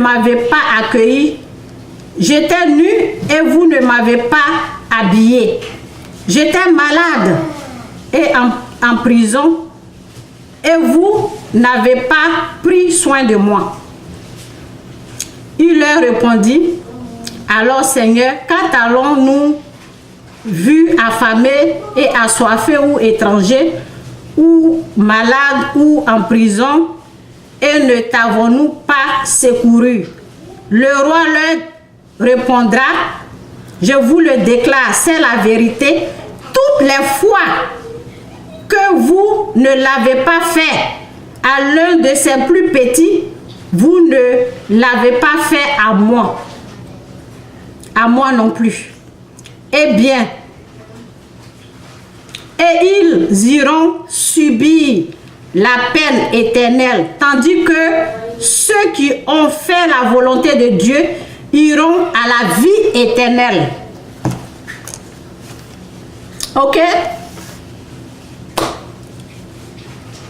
m'avez pas accueilli. J'étais nu et vous ne m'avez pas habillé. J'étais malade et en prison et vous n'avez pas pris soin de moi. Il leur répondit, alors Seigneur, quand allons-nous vu affamés et assoiffés ou étrangers, ou malades ou en prison, et ne t'avons-nous pas secouru? Le roi leur répondra, je vous le déclare, c'est la vérité, toutes les fois que vous ne l'avez pas fait à l'un de ses plus petits, vous ne l'avez pas fait à moi non plus. Eh bien, et ils iront subir la peine éternelle, tandis que ceux qui ont fait la volonté de Dieu iront à la vie éternelle. Ok?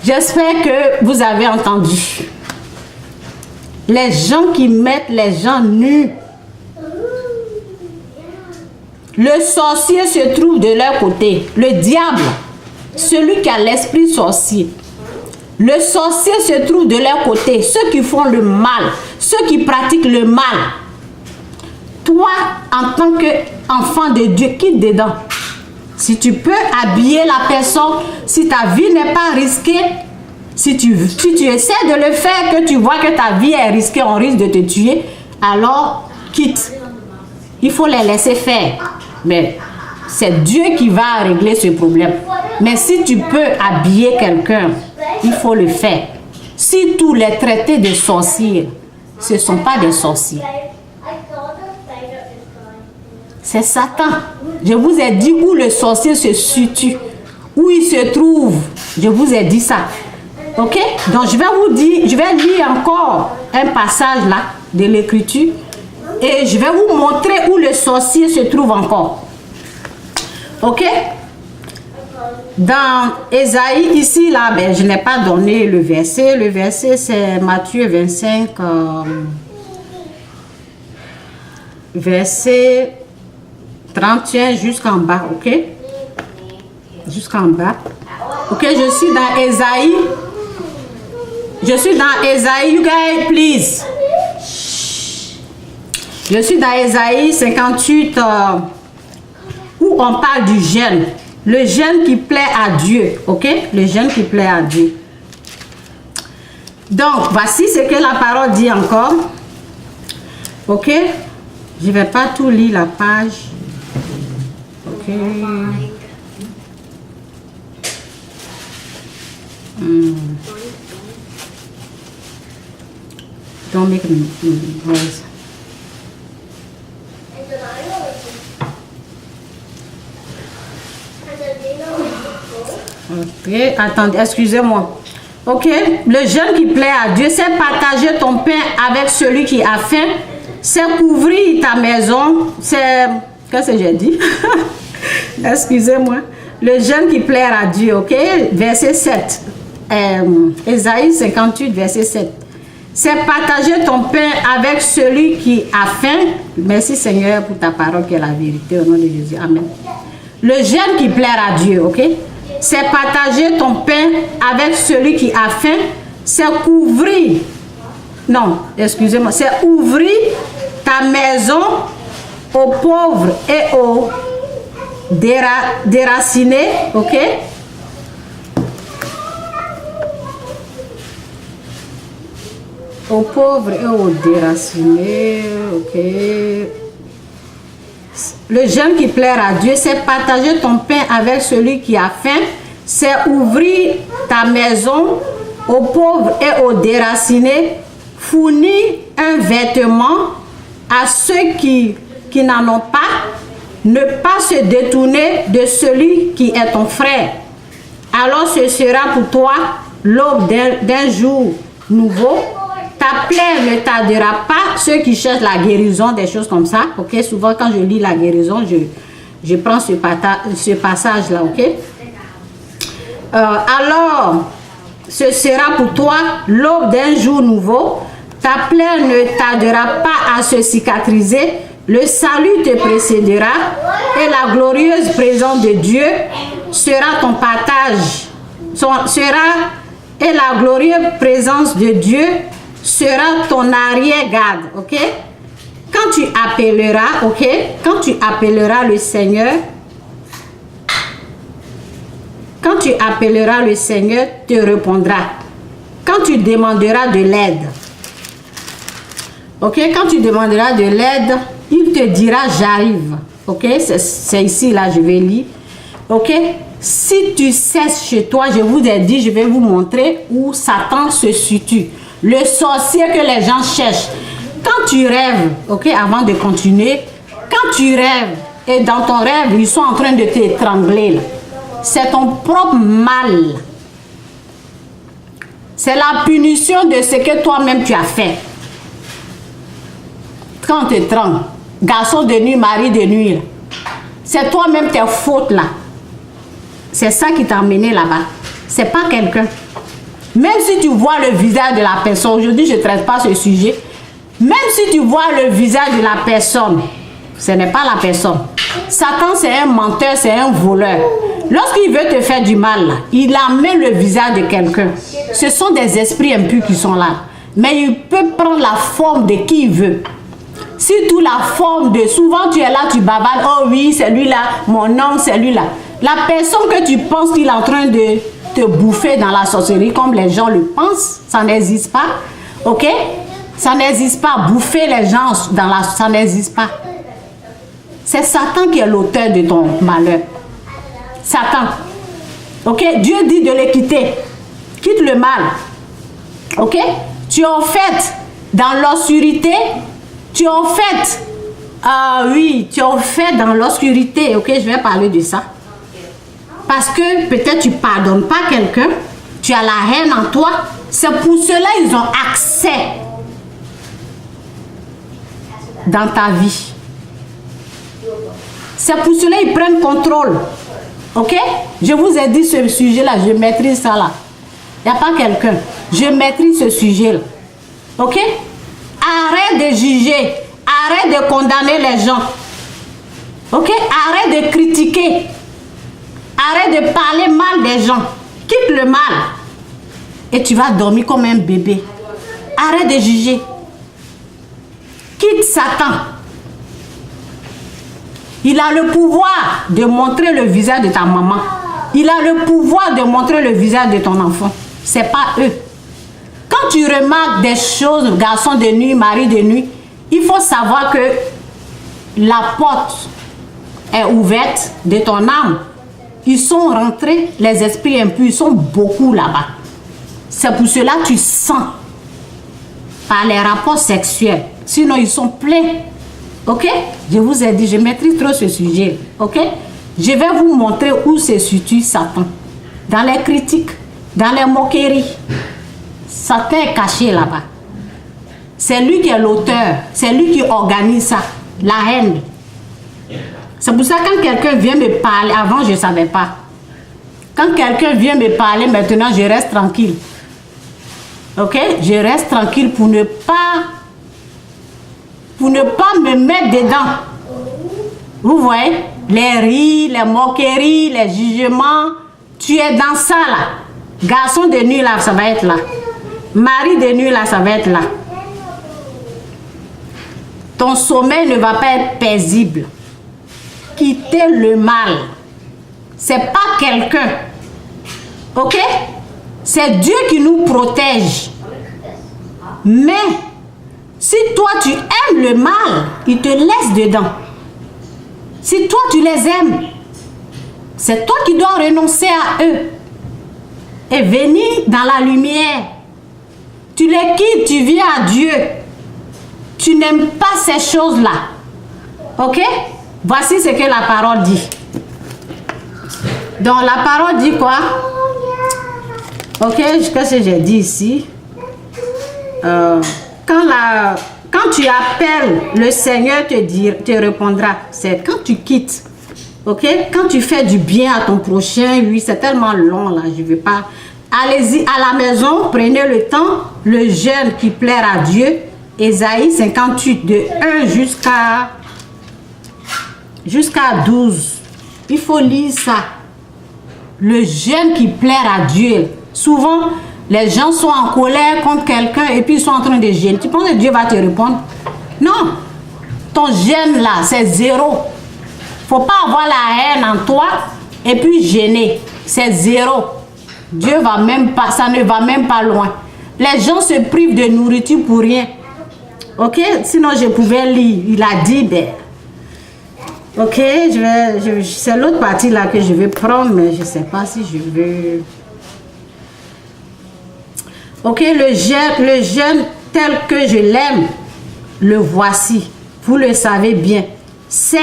J'espère que vous avez entendu. Les gens qui mettent les gens nus, le sorcier se trouve de leur côté. Le diable, celui qui a l'esprit sorcier. Le sorcier se trouve de leur côté. Ceux qui font le mal, ceux qui pratiquent le mal. Toi, en tant qu'enfant de Dieu, quitte dedans. Si tu peux habiller la personne, si ta vie n'est pas risquée, si tu essaies de le faire, que tu vois que ta vie est risquée, on risque de te tuer, alors quitte. Il faut les laisser faire. Mais c'est Dieu qui va régler ce problème. Mais si tu peux habiller quelqu'un, il faut le faire. Si tous les traités de sorciers, ce ne sont pas des sorciers. C'est Satan. Je vous ai dit où le sorcier se situe, où il se trouve. Je vous ai dit ça. Ok? Donc je vais vous dire, je vais lire encore un passage là de l'écriture. Et je vais vous montrer où le sorcier se trouve encore. Ok? Dans Ésaïe, ici, là, ben, je n'ai pas donné le verset. Le verset, c'est Matthieu 25, verset 31 jusqu'en bas. Ok? Jusqu'en bas. Ok, je suis dans Ésaïe. Je suis dans Ésaïe. You guys, please. Je suis dans Ésaïe 58 où on parle du jeûne. Le jeûne qui plaît à Dieu. Ok? Le jeûne qui plaît à Dieu. Donc, voici ce que la parole dit encore. Ok? Je ne vais pas tout lire la page. Ok. Don't make noise. Ok, attendez, excusez-moi. Ok, le jeûne qui plaît à Dieu, c'est partager ton pain avec celui qui a faim, c'est couvrir ta maison, c'est... Qu'est-ce que j'ai dit? Excusez-moi. Le jeûne qui plaît à Dieu, ok? Verset 7. Ésaïe 58, verset 7. C'est partager ton pain avec celui qui a faim. Merci Seigneur pour ta parole qui est la vérité, au nom de Jésus. Amen. Le jeûne qui plaît à Dieu, ok? C'est partager ton pain avec celui qui a faim. C'est couvrir. Non, excusez-moi. C'est ouvrir ta maison aux pauvres et aux déracinés, ok? Aux pauvres et aux déracinés, ok? Le jeûne qui plaît à Dieu, c'est partager ton pain avec celui qui a faim, c'est ouvrir ta maison aux pauvres et aux déracinés, fournir un vêtement à ceux qui n'en ont pas, ne pas se détourner de celui qui est ton frère. Alors ce sera pour toi l'aube d'un jour nouveau. Ta plaie ne tardera pas. Ceux qui cherchent la guérison, des choses comme ça, ok? Souvent quand je lis la guérison, je prends ce passage-là, ok? Alors, ce sera pour toi l'aube d'un jour nouveau. ta plaie ne tardera pas à se cicatriser, le salut te précédera et la glorieuse présence de Dieu sera ton partage. Et la glorieuse présence de Dieu sera ton arrière-garde. Ok? Quand tu appelleras, ok? Quand tu appelleras le Seigneur, quand tu appelleras le Seigneur, te répondra. Quand tu demanderas de l'aide, ok? Quand tu demanderas de l'aide, il te dira j'arrive. Ok? C'est ici, là, je vais lire. Ok? Si tu cesses chez toi, je vous ai dit, je vais vous montrer où Satan se situe. Le sorcier que les gens cherchent. Quand tu rêves, ok, avant de continuer, quand tu rêves et dans ton rêve, ils sont en train de t'étrangler, c'est ton propre mal. C'est la punition de ce que toi-même tu as fait. Quand on t'étrangle, garçon de nuit, mari de nuit, c'est toi-même tes fautes là. C'est ça qui t'a emmené là-bas. C'est pas quelqu'un. Même si tu vois le visage de la personne, aujourd'hui je ne traite pas ce sujet, même si tu vois le visage de la personne, ce n'est pas la personne. Satan c'est un menteur, c'est un voleur. Lorsqu'il veut te faire du mal, il amène le visage de quelqu'un. Ce sont des esprits impurs qui sont là. Mais il peut prendre la forme de qui il veut. Surtout la forme de, souvent tu es là, tu bavardes, oh oui, c'est lui-là, mon homme, c'est lui-là. La personne que tu penses qu'il est en train de te bouffer dans la sorcellerie, comme les gens le pensent, ça n'existe pas. Ok? Ça n'existe pas. Bouffer les gens dans la... Ça n'existe pas. C'est Satan qui est l'auteur de ton malheur. Satan. Ok? Dieu dit de le quitter. Quitte le mal. Ok? Tu es en fait dans l'obscurité. Tu es en fait... oui, tu es en fait dans l'obscurité. Ok? Je vais parler de ça. Parce que peut-être tu ne pardonnes pas quelqu'un. Tu as la haine en toi. C'est pour cela qu'ils ont accès dans ta vie. C'est pour cela qu'ils prennent contrôle. Ok? Je vous ai dit ce sujet-là, je maîtrise ça là. Il n'y a pas quelqu'un. Je maîtrise ce sujet-là. Ok? Arrête de juger. Arrête de condamner les gens. Ok? Arrête de critiquer. Arrête de parler mal des gens. Quitte le mal. Et tu vas dormir comme un bébé. Arrête de juger. Quitte Satan. Il a le pouvoir de montrer le visage de ta maman. Il a le pouvoir de montrer le visage de ton enfant. C'est pas eux. Quand tu remarques des choses, garçon de nuit, mari de nuit, il faut savoir que la porte est ouverte de ton âme. Ils sont rentrés, les esprits impurs, ils sont beaucoup là-bas. C'est pour cela que tu sens par les rapports sexuels. Sinon, ils sont pleins. Ok? Je vous ai dit, je maîtrise trop ce sujet. Ok? Je vais vous montrer où se situe Satan. Dans les critiques, dans les moqueries. Satan est caché là-bas. C'est lui qui est l'auteur. C'est lui qui organise ça. La haine. C'est pour ça que quand quelqu'un vient me parler, avant je ne savais pas. Quand quelqu'un vient me parler, maintenant je reste tranquille. Ok? Je reste tranquille pour ne pas me mettre dedans. Vous voyez? Les rires, les moqueries, les jugements. Tu es dans ça là. Garçon de nuit là, ça va être là. Mari de nuit là, ça va être là. Ton sommeil ne va pas être paisible. Quitter le mal. C'est pas quelqu'un. Ok? C'est Dieu qui nous protège. Mais si toi tu aimes le mal, il te laisse dedans. Si toi tu les aimes, c'est toi qui dois renoncer à eux et venir dans la lumière. Tu les quittes, tu viens à Dieu. Tu n'aimes pas ces choses-là. Ok? Voici ce que la parole dit. Donc la parole dit quoi? Ok, qu'est-ce que j'ai dit ici? Quand tu appelles, le Seigneur te répondra. C'est quand tu quittes. Ok? Quand tu fais du bien à ton prochain, oui, c'est tellement long là, je ne veux pas. Allez-y à la maison, prenez le temps, le jeûne qui plaît à Dieu. Ésaïe 58, de 1 jusqu'à 12. Il faut lire ça. Le jeûne qui plaît à Dieu. Souvent, les gens sont en colère contre quelqu'un et puis ils sont en train de jeûner. Tu penses que Dieu va te répondre? Non. Ton jeûne là, c'est 0. Faut pas avoir la haine en toi et puis jeûner. C'est 0. Dieu va même pas, ça ne va même pas loin. Les gens se privent de nourriture pour rien. Ok? Sinon, je pouvais lire. Il a dit, ben, ok, c'est l'autre partie là que je vais prendre, mais je ne sais pas si je veux. Ok, le jeûne tel que je l'aime, le voici. Vous le savez bien. C'est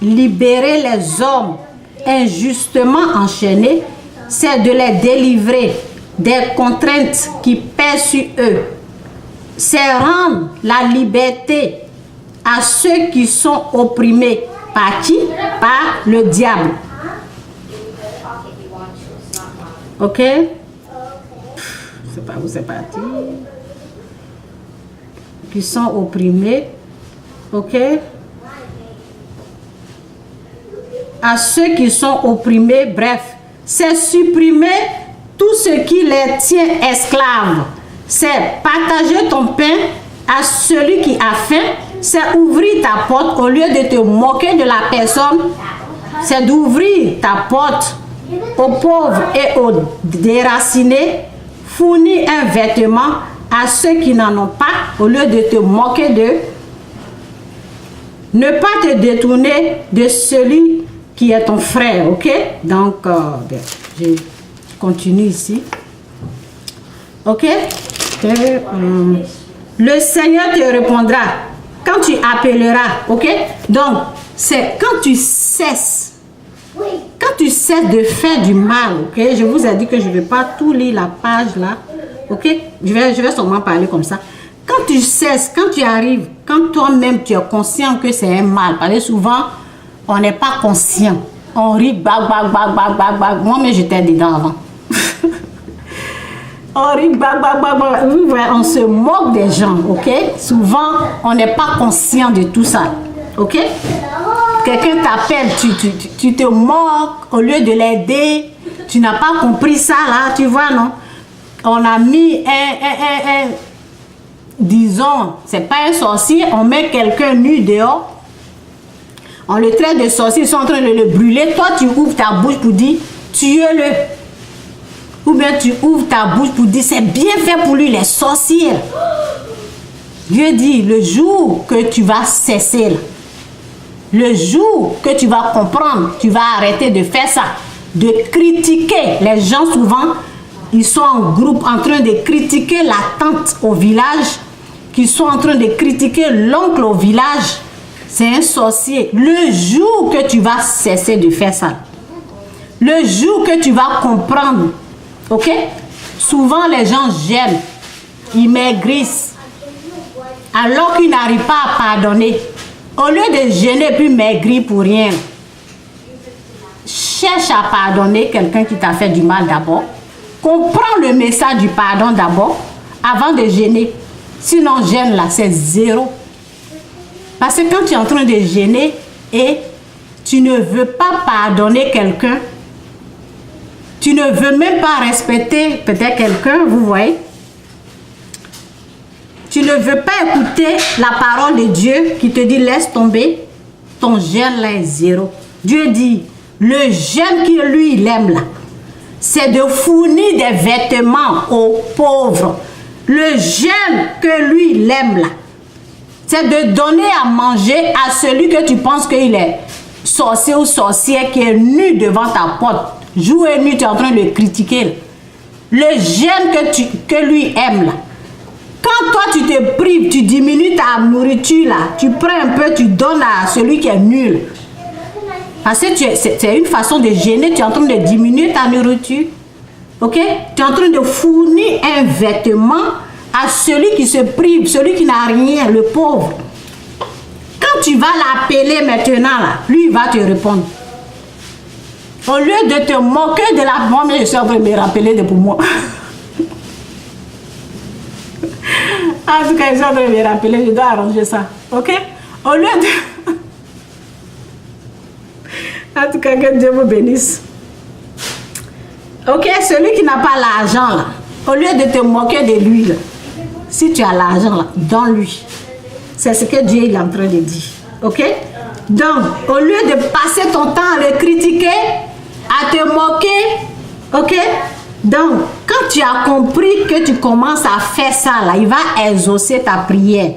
libérer les hommes injustement enchaînés, c'est de les délivrer des contraintes qui pèsent sur eux. C'est rendre la liberté à ceux qui sont opprimés. Par qui? Par le diable. Ok? C'est pas où c'est parti. Qui sont opprimés. Ok? À ceux qui sont opprimés, bref, c'est supprimer tout ce qui les tient esclaves. C'est partager ton pain à celui qui a faim. C'est ouvrir ta porte au lieu de te moquer de la personne. C'est d'ouvrir ta porte aux pauvres et aux déracinés. Fournir un vêtement à ceux qui n'en ont pas au lieu de te moquer d'eux. Ne pas te détourner de celui qui est ton frère, ok? Donc, je continue ici. Ok? Le Seigneur te répondra quand tu appelleras, ok? Donc, c'est quand tu cesses. Quand tu cesses de faire du mal, ok? Je vous ai dit que je ne vais pas tout lire la page là, ok? Je vais seulement parler comme ça. Quand tu cesses, quand tu arrives, quand toi-même tu es conscient que c'est un mal, parce que souvent, on n'est pas conscient. On rit, bag, bag, bag, bag, bag, bag. Moi-même, j'étais dedans avant. On rit, bag, bag, bag, bag. On se moque des gens, ok? Souvent, on n'est pas conscient de tout ça, ok? Quelqu'un t'appelle, tu te moques au lieu de l'aider. Tu n'as pas compris ça, là, tu vois, non? On a mis disons, c'est pas un sorcier, on met quelqu'un nu dehors. On le traite de sorcier, ils sont en train de le brûler. Toi, tu ouvres ta bouche pour dire, tuez-le. Ou bien tu ouvres ta bouche pour dire, c'est bien fait pour lui, les sorciers. Dieu dit, le jour que tu vas cesser, là, le jour que tu vas comprendre, tu vas arrêter de faire ça, de critiquer. Les gens, souvent, ils sont en groupe en train de critiquer la tante au village, qui sont en train de critiquer l'oncle au village. C'est un sorcier. Le jour que tu vas cesser de faire ça, le jour que tu vas comprendre, ok? Souvent les gens gênent, ils maigrissent, alors qu'ils n'arrivent pas à pardonner. Au lieu de gêner puis maigrir pour rien, cherche à pardonner quelqu'un qui t'a fait du mal d'abord. Comprends le message du pardon d'abord, avant de gêner. Sinon, gêne là, c'est 0. Parce que quand tu es en train de gêner et tu ne veux pas pardonner quelqu'un, tu ne veux même pas respecter peut-être quelqu'un, vous voyez, tu ne veux pas écouter la parole de Dieu qui te dit laisse tomber, ton gêne là est 0. Dieu dit, le gêne qui lui il aime là, c'est de fournir des vêtements aux pauvres. Le gêne que lui il aime là, c'est de donner à manger à celui que tu penses qu'il est sorcier ou sorcière qui est nu devant ta porte. Jour et nuit, tu es en train de le critiquer. Le gêne que lui aime là. Quand toi tu te prives, tu diminues ta nourriture là, tu prends un peu, tu donnes à celui qui est nul. Parce que c'est une façon de gêner, tu es en train de diminuer ta nourriture. Ok? Tu es en train de fournir un vêtement à celui qui se prive, celui qui n'a rien, le pauvre. Quand tu vas l'appeler maintenant, là, lui il va te répondre. Au lieu de te moquer de la... Moi, mais je suis en train de me rappeler de pour moi. En tout cas, ils sont en train de me rappeler, je dois arranger ça. Ok? Au lieu de... En tout cas, que Dieu vous bénisse. Ok? Celui qui n'a pas l'argent, là, au lieu de te moquer de lui, là, si tu as l'argent, là, donne-lui. C'est ce que Dieu est en train de dire. Ok? Donc, au lieu de passer ton temps à le critiquer, à te moquer, ok? Donc, quand tu as compris que tu commences à faire ça, là, il va exaucer ta prière.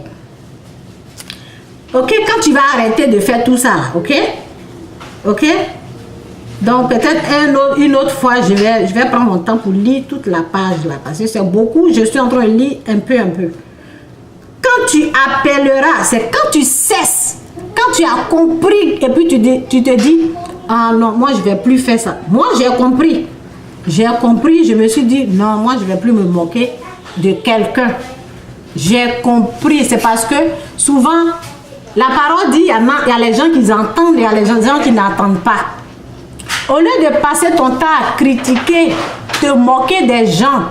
Ok? Quand tu vas arrêter de faire tout ça, ok? Ok? Donc, peut-être une autre fois, je vais prendre mon temps pour lire toute la page là, parce que c'est beaucoup, je suis en train de lire un peu. Quand tu appelleras, c'est quand tu cesses, quand tu as compris, et puis tu te dis, ah non, moi je ne vais plus faire ça. Moi j'ai compris, je me suis dit, non, moi je ne vais plus me moquer de quelqu'un. J'ai compris, c'est parce que souvent, la parole dit, il y a les gens qui entendent et il y a les gens qui n'entendent pas. Au lieu de passer ton temps à critiquer, te moquer des gens,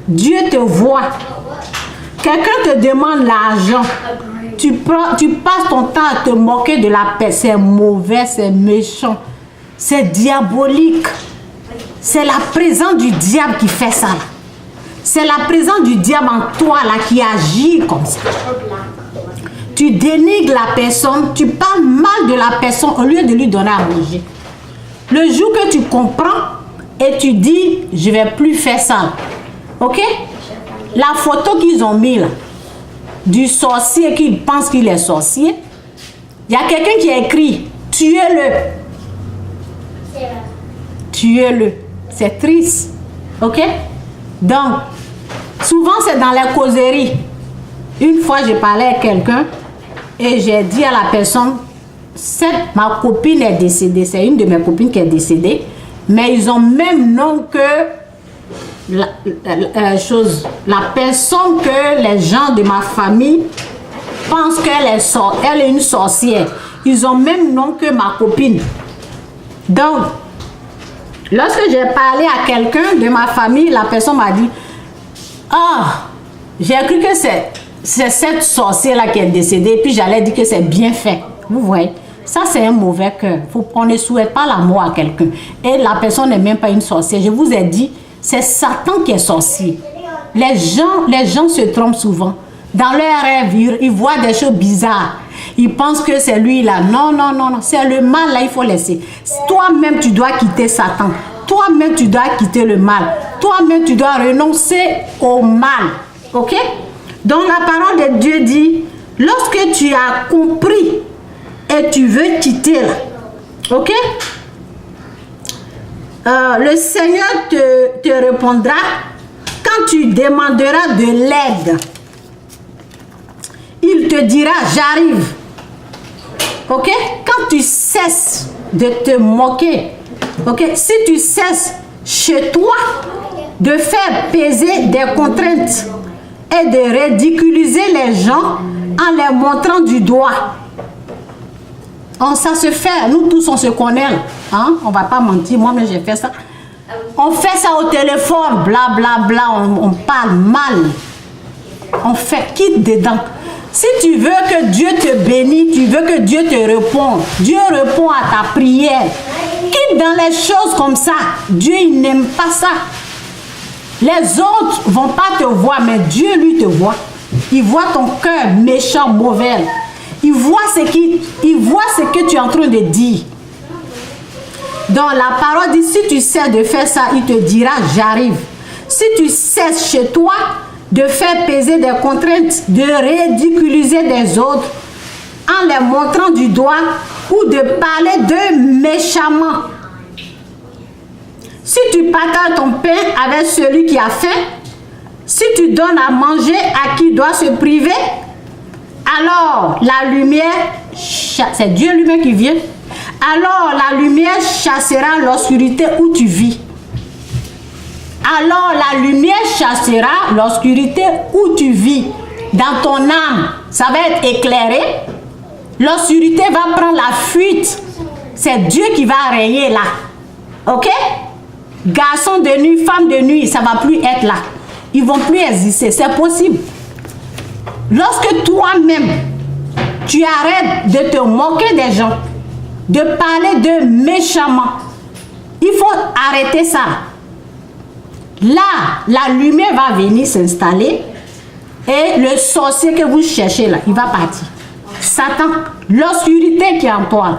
Dieu te voit. Quelqu'un te demande l'argent, tu passes ton temps à te moquer de la paix. C'est mauvais, c'est méchant, c'est diabolique. C'est la présence du diable qui fait ça. C'est la présence du diable en toi là qui agit comme ça. Tu dénigres la personne, tu parles mal de la personne au lieu de lui donner à manger. Le jour que tu comprends et tu dis, je ne vais plus faire ça. Ok? La photo qu'ils ont mis là, du sorcier qui pense qu'il est sorcier, il y a quelqu'un qui a écrit, tuez-le. Tuez-le. C'est triste. Ok? Donc, souvent c'est dans les causeries. Une fois, j'ai parlé à quelqu'un et j'ai dit à la personne, ma copine est décédée, c'est une de mes copines qui est décédée, mais ils ont même nom que la personne que les gens de ma famille pensent qu'elle est une sorcière. Ils ont même nom que ma copine. Donc, lorsque j'ai parlé à quelqu'un de ma famille, la personne m'a dit, ah, j'ai cru que c'est cette sorcière-là qui est décédée, puis j'allais dire que c'est bien fait. Vous voyez? Ça, c'est un mauvais cœur. On ne souhaite pas la mort à quelqu'un. Et la personne n'est même pas une sorcière. Je vous ai dit, c'est Satan qui est sorcier. Les gens se trompent souvent. Dans leur rêve, ils voient des choses bizarres. Ils pensent que c'est lui là. Non, non, non, non. C'est le mal là, il faut laisser. Toi-même, tu dois quitter Satan. Toi-même, tu dois quitter le mal. Toi-même, tu dois renoncer au mal. Ok? Donc, la parole de Dieu dit, lorsque tu as compris et tu veux quitter là, ok? Le Seigneur te répondra quand tu demanderas de l'aide. Il te dira, j'arrive. Ok? Quand tu cesses de te moquer, ok? Si tu cesses chez toi de faire peser des contraintes et de ridiculiser les gens en les montrant du doigt. Ça se fait, nous tous on se connaît, hein? On va pas mentir, moi-même j'ai fait ça. On fait ça au téléphone, bla bla bla, on parle mal. On fait quitte dedans. Si tu veux que Dieu te bénisse, tu veux que Dieu te réponde, Dieu répond à ta prière. Quitte dans les choses comme ça, Dieu il n'aime pas ça. Les autres ne vont pas te voir, mais Dieu lui te voit. Il voit ton cœur méchant, mauvais. Il voit ce que tu es en train de dire. Donc la parole dit, si tu cesses de faire ça, il te dira, j'arrive. Si tu cesses chez toi de faire peser des contraintes, de ridiculiser des autres, en les montrant du doigt, ou de parler d'eux méchamment. Si tu partages ton pain avec celui qui a faim, si tu donnes à manger à qui doit se priver, alors la lumière, c'est Dieu lui-même qui vient, alors la lumière chassera l'obscurité où tu vis. Alors la lumière chassera l'obscurité où tu vis. Dans ton âme, ça va être éclairé. L'obscurité va prendre la fuite. C'est Dieu qui va rayer là. Ok? Garçons de nuit, femmes de nuit, ça ne va plus être là. Ils ne vont plus exister. C'est possible. Lorsque toi-même, tu arrêtes de te moquer des gens, de parler d'eux méchamment, il faut arrêter ça. Là, la lumière va venir s'installer et le sorcier que vous cherchez là, il va partir. Satan, l'obscurité qui est en toi,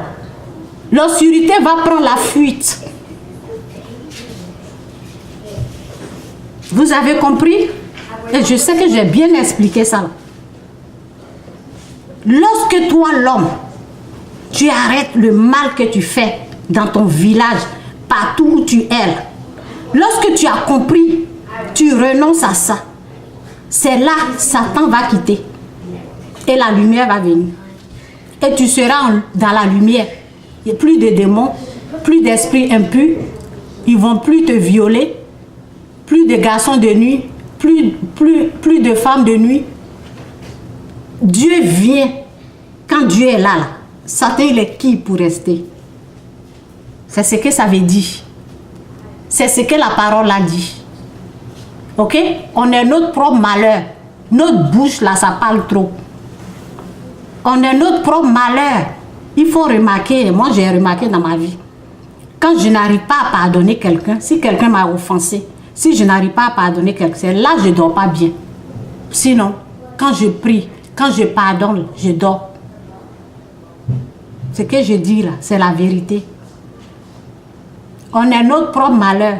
l'obscurité va prendre la fuite. Vous avez compris? Et je sais que j'ai bien expliqué ça. Lorsque toi, l'homme, tu arrêtes le mal que tu fais dans ton village, partout où tu es, lorsque tu as compris, tu renonces à ça. C'est là que Satan va quitter. Et la lumière va venir. Et tu seras dans la lumière. Il n'y a plus de démons, plus d'esprits impurs. Ils ne vont plus te violer. Plus de garçons de nuit, plus de femmes de nuit. Dieu vient. Quand Dieu est là, Satan il est qui pour rester? C'est ce que ça veut dire. C'est ce que la parole a dit. Ok? On est notre propre malheur. Notre bouche là, ça parle trop. On est notre propre malheur. Il faut remarquer, moi j'ai remarqué dans ma vie, quand je n'arrive pas à pardonner quelqu'un, si quelqu'un m'a offensé, si je n'arrive pas à pardonner quelqu'un, là je ne dors pas bien. Sinon, quand je prie, quand je pardonne, je dors. Ce que je dis là, c'est la vérité. On est notre propre malheur.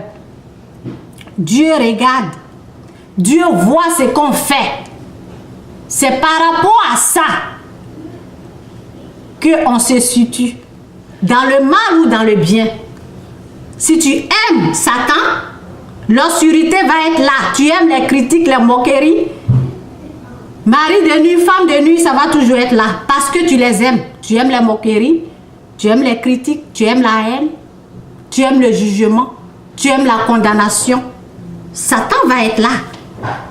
Dieu regarde. Dieu voit ce qu'on fait. C'est par rapport à ça qu'on se situe. Dans le mal ou dans le bien. Si tu aimes Satan, l'obscurité va être là. Tu aimes les critiques, les moqueries. Mari de nuit, femme de nuit, ça va toujours être là. Parce que tu les aimes. Tu aimes les moqueries, tu aimes les critiques, tu aimes la haine, tu aimes le jugement, tu aimes la condamnation. Satan va être là.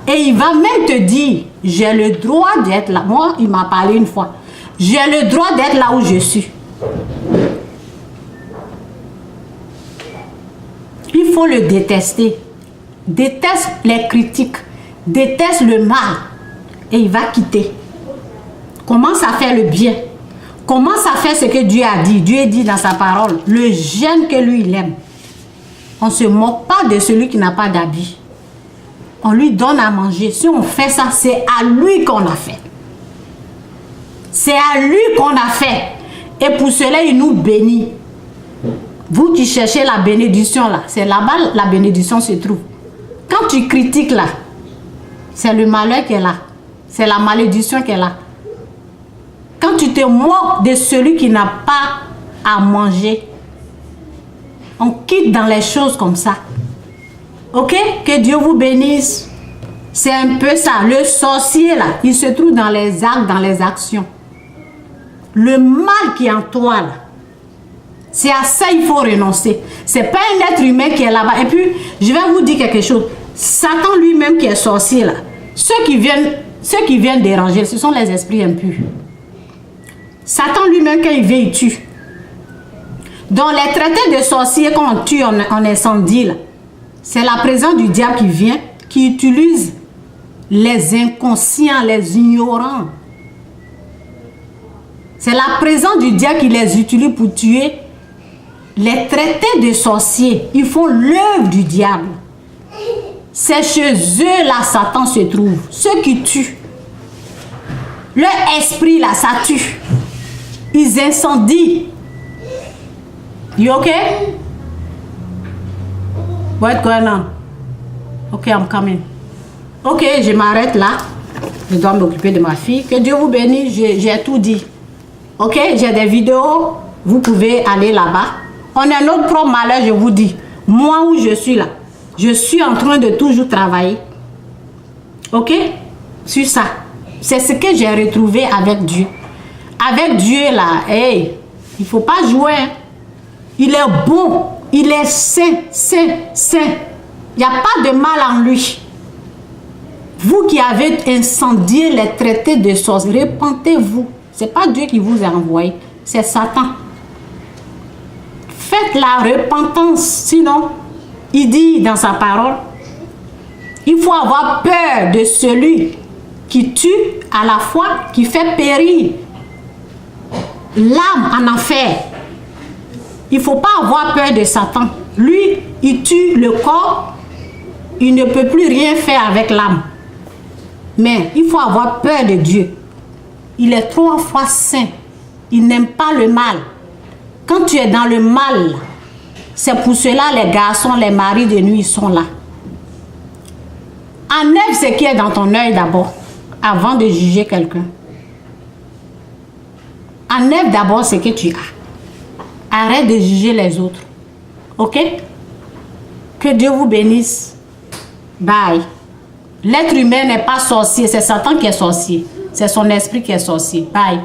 Et il va même te dire, j'ai le droit d'être là. Moi, il m'a parlé une fois. J'ai le droit d'être là où je suis. Il faut le détester. Déteste les critiques. Déteste le mal. Et il va quitter. Commence à faire le bien. Commence à faire ce que Dieu a dit. Dieu dit dans sa parole, le jeûne que lui il aime. On ne se moque pas de celui qui n'a pas d'habit. On lui donne à manger. Si on fait ça, c'est à lui qu'on a fait. C'est à lui qu'on a fait. Et pour cela, il nous bénit. Vous qui cherchez la bénédiction là, c'est là-bas la bénédiction se trouve. Quand tu critiques là, c'est le malheur qui est là. C'est la malédiction qui est là. Quand tu te moques de celui qui n'a pas à manger, on quitte dans les choses comme ça. Ok? Que Dieu vous bénisse. C'est un peu ça. Le sorcier là, il se trouve dans les actes, dans les actions. Le mal qui est en toi là, c'est à ça qu'il faut renoncer. C'est pas un être humain qui est là-bas. Et puis, je vais vous dire quelque chose. Satan lui-même qui est sorcier là, ceux qui viennent déranger, ce sont les esprits impurs. Satan lui-même, quand il vient, il tue. Dans les traités de sorciers, quand on tue, on incendie là, c'est la présence du diable qui vient, qui utilise les inconscients, les ignorants. C'est la présence du diable qui les utilise pour tuer. Les traités de sorciers, ils font l'œuvre du diable. C'est chez eux là Satan se trouve. Ceux qui tuent. Leur esprit là, ça tue. Ils incendient. You okay? What's going on? Okay, I'm coming. Ok, je m'arrête là. Je dois m'occuper de ma fille. Que Dieu vous bénisse, j'ai tout dit. Ok, j'ai des vidéos. Vous pouvez aller là-bas. On est notre propre malheur, je vous dis. Moi où je suis là, je suis en train de toujours travailler. Ok? Sur ça. C'est ce que j'ai retrouvé avec Dieu. Avec Dieu là, hey, il ne faut pas jouer. Il est bon. Il est saint, saint, saint. Il n'y a pas de mal en lui. Vous qui avez incendié les traités de sorcellerie, repentez-vous. Ce n'est pas Dieu qui vous a envoyé, c'est Satan. Faites la repentance, sinon, il dit dans sa parole, il faut avoir peur de celui qui tue à la fois qui fait périr l'âme en enfer. Il ne faut pas avoir peur de Satan. Lui, il tue le corps, il ne peut plus rien faire avec l'âme. Mais il faut avoir peur de Dieu. Il est 3 fois saint. Il n'aime pas le mal. Quand tu es dans le mal, c'est pour cela les garçons, les maris de nuit sont là. Enlève ce qui est dans ton œil d'abord, avant de juger quelqu'un. Enlève d'abord ce que tu as. Arrête de juger les autres. Ok? Que Dieu vous bénisse. Bye. L'être humain n'est pas sorcier, c'est Satan qui est sorcier. C'est son esprit qui est sorcier. Bye.